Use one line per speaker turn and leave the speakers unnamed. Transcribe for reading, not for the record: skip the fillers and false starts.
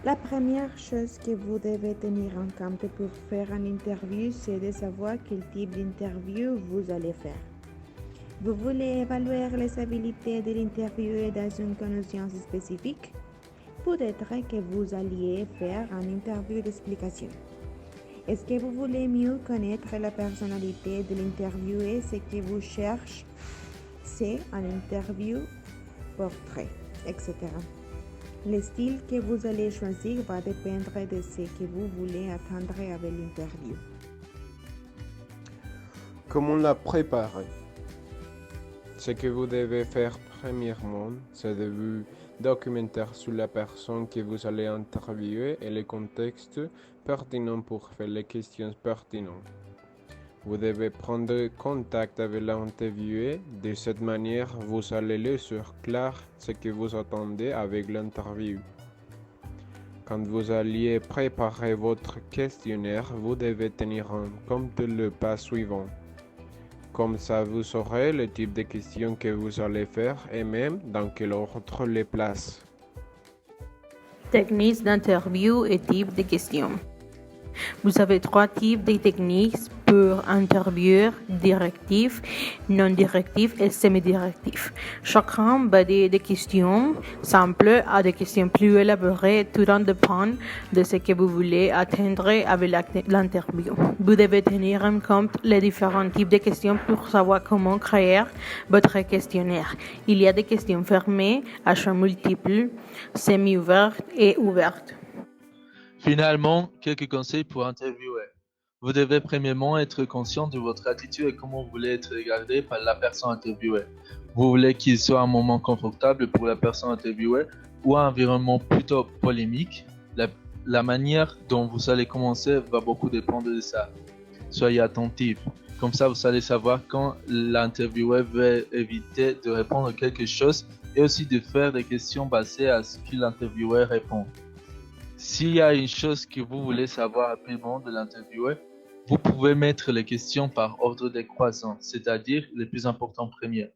La première chose que vous devez tenir en compte pour faire une interview, c'est de savoir quel type d'interview vous allez faire. Vous voulez évaluer les habiletés de l'interviewé dans une connaissance spécifique? Peut-être que vous alliez faire une interview d'explication. Est-ce que vous voulez mieux connaître la personnalité de l'interviewé? Ce que vous cherchez, c'est un interview portrait, etc. Le style que vous allez choisir va dépendre de ce que vous voulez attendre avec l'interview.
Comment la préparer? Ce que vous devez faire premièrement, c'est de vous documenter sur la personne que vous allez interviewer et le contexte pertinent pour faire les questions pertinentes. Vous devez prendre contact avec l'interviewé. De cette manière, vous allez laisser clair ce que vous attendez avec l'interview. Quand vous alliez préparer votre questionnaire, vous devez tenir en compte le pas suivant. Comme ça, vous saurez le type de questions que vous allez faire et même dans quel ordre les places.
Techniques d'interview et types de questions. Vous avez 3 types de techniques pour interviewer: directif, non directif et semi-directif. Chacun va des questions simples à des questions plus élaborées, tout en dépend de ce que vous voulez atteindre avec l'interview. Vous devez tenir en compte les différents types de questions pour savoir comment créer votre questionnaire. Il y a des questions fermées, à choix multiples, semi-ouvertes et ouvertes.
Finalement, quelques conseils pour interviewer. Vous devez premièrement être conscient de votre attitude et comment vous voulez être regardé par la personne interviewée. Vous voulez qu'il soit un moment confortable pour la personne interviewée ou un environnement plutôt polémique. La manière dont vous allez commencer va beaucoup dépendre de ça. Soyez attentif. Comme ça, vous allez savoir quand l'interviewé veut éviter de répondre à quelque chose et aussi de faire des questions basées à ce que l'interviewé répond. S'il y a une chose que vous voulez savoir rapidement de l'interviewé, vous pouvez mettre les questions par ordre décroissant, c'est-à-dire les plus importantes premières.